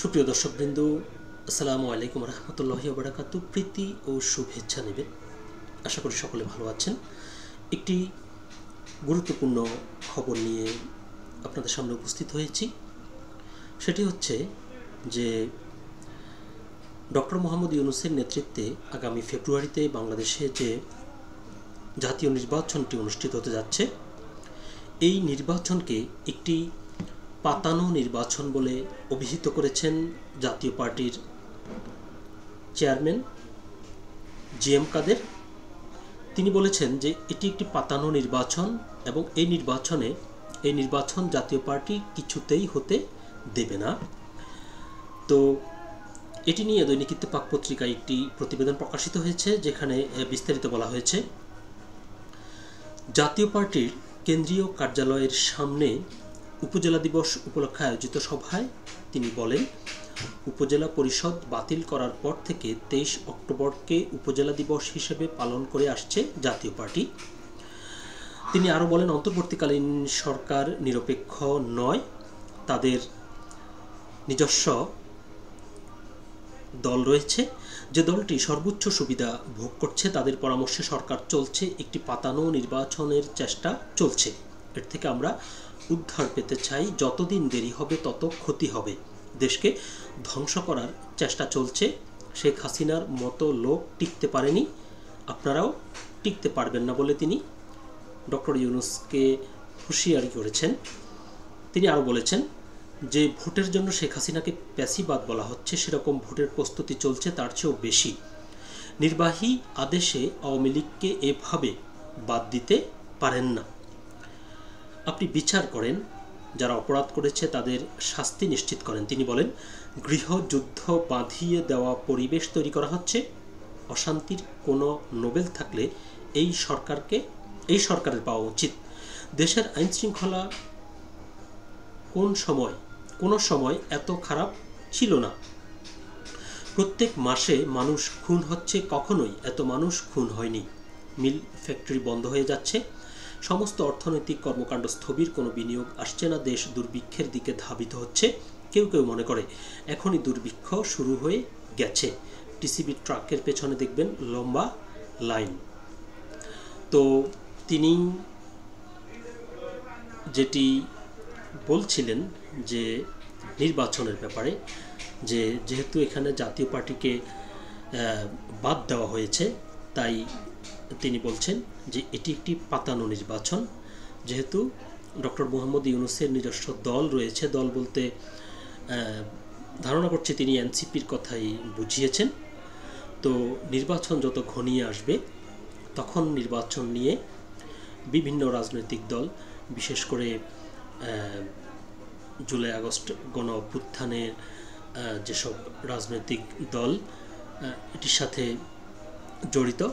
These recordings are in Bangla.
সুপ্রিয় দর্শকবৃন্দ, আসসালামু আলাইকুম রহমতুল্লাহি ওয়া বারাকাতুহু। প্রীতি ও শুভেচ্ছা নেবেন। আশা করি সকলে ভালো আছেন। একটি গুরুত্বপূর্ণ খবর নিয়ে আপনাদের সামনে উপস্থিত হয়েছি। সেটি হচ্ছে যে ডক্টর মোহাম্মদ ইউনূসের নেতৃত্বে আগামী ফেব্রুয়ারিতে বাংলাদেশে যে জাতীয় নির্বাচনটি অনুষ্ঠিত হতে যাচ্ছে, এই নির্বাচনকে একটি পাতানো নির্বাচন বলে অভিহিত করেছেন জাতীয় পার্টির চেয়ারম্যান জিএম কাদের। তিনি বলেছেন যে এটি একটি পাতানো নির্বাচন এবং এই নির্বাচন জাতীয় পার্টি কিছুতেই হতে দেবে না। তো এটি নিয়ে দৈনিক ইত্তেফাক পত্রিকায় একটি প্রতিবেদন প্রকাশিত হয়েছে, যেখানে বিস্তারিত বলা হয়েছে। জাতীয় পার্টির কেন্দ্রীয় কার্যালয়ের সামনে উপজেলা দিবস উপলক্ষে আয়োজিত সভায় তিনি বলেন, উপজেলা পরিষদ বাতিল করার পর থেকে 23 অক্টোবরকে উপজেলা দিবস হিসেবে পালন করে আসছে জাতীয় পার্টি। তিনি আরও বলেন, অন্তর্বর্তীকালীন সরকার নিরপেক্ষ নয়, তাদের নিজস্ব দল রয়েছে। যে দলটি সর্বোচ্চ সুবিধা ভোগ করছে, তাদের পরামর্শে সরকার চলছে, একটি পাতানো নির্বাচনের চেষ্টা চলছে। এর থেকে আমরা উদ্ধার পেতে চাই। যতদিন দেরি হবে তত ক্ষতি হবে। দেশকে ধ্বংস করার চেষ্টা চলছে। শেখ হাসিনার মতো লোক টিকতে পারেনি, আপনারাও টিকতে পারবেন না বলে তিনি ডক্টর ইউনূসকে হুঁশিয়ারি করেছেন। তিনি আরও বলেছেন যে ভোটের জন্য শেখ হাসিনাকে প্যাসিবাদ বলা হচ্ছে, সেরকম ভোটের প্রস্তুতি চলছে, তার চেয়েও বেশি। নির্বাহী আদেশে আওয়ামী লীগকে এভাবে বাদ দিতে পারেন না। আপনি বিচার করেন, যারা অপরাধ করেছে তাদের শাস্তি নিশ্চিত করেন। তিনি বলেন, গৃহযুদ্ধ বাঁধিয়ে দেওয়া পরিবেশ তৈরি করা হচ্ছে। অশান্তির কোনো নোবেল থাকলে এই সরকারের পাওয়া উচিত। দেশের আইন শৃঙ্খলা কোনো সময় এত খারাপ ছিল না। প্রত্যেক মাসে মানুষ খুন হচ্ছে, কখনোই এত মানুষ খুন হয়নি। মিল ফ্যাক্টরি বন্ধ হয়ে যাচ্ছে, সমস্ত অর্থনৈতিক কর্মকাণ্ড স্থবির, কোনো বিনিয়োগ আসছে না, দেশ দুর্ভিক্ষের দিকে ধাবিত হচ্ছে। কেউ কেউ মনে করে এখনই দুর্ভিক্ষ শুরু হয়ে গেছে। টিসিবি ট্রাকের পেছনে দেখবেন লম্বা লাইন। তো তিনি যেটি বলছিলেন যে নির্বাচনের ব্যাপারে, যে যেহেতু এখানে জাতীয় পার্টিকে বাদ দেওয়া হয়েছে, তাই তিনি বলছেন যে এটি একটি পাতানো নির্বাচন। যেহেতু ডক্টর মোহাম্মদ ইউনূসের নিজস্ব দল রয়েছে, দল বলতে ধারণা করছে তিনি এনসিপির কথাই বুঝিয়েছেন। তো নির্বাচন যত ঘনিয়ে আসবে, তখন নির্বাচন নিয়ে বিভিন্ন রাজনৈতিক দল, বিশেষ করে জুলাই আগস্ট গণ অভ্যুত্থানের যেসব রাজনৈতিক দল এটির সাথে জড়িত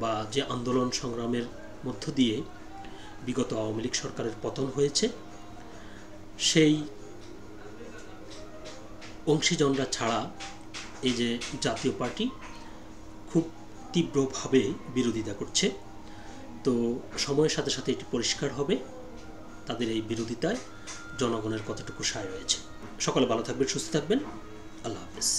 বা যে আন্দোলন সংগ্রামের মধ্য দিয়ে বিগত আওয়ামী লীগ সরকারের পতন হয়েছে, সেই অংশীজনরা ছাড়া এই যে জাতীয় পার্টি খুব তীব্রভাবে বিরোধিতা করছে। তো সময়ের সাথে সাথে এটি পরিষ্কার হবে তাদের এই বিরোধিতায় জনগণের কতটুকু সায় রয়েছে। সকলে ভালো থাকবেন, সুস্থ থাকবেন। আল্লাহ হাফেজ।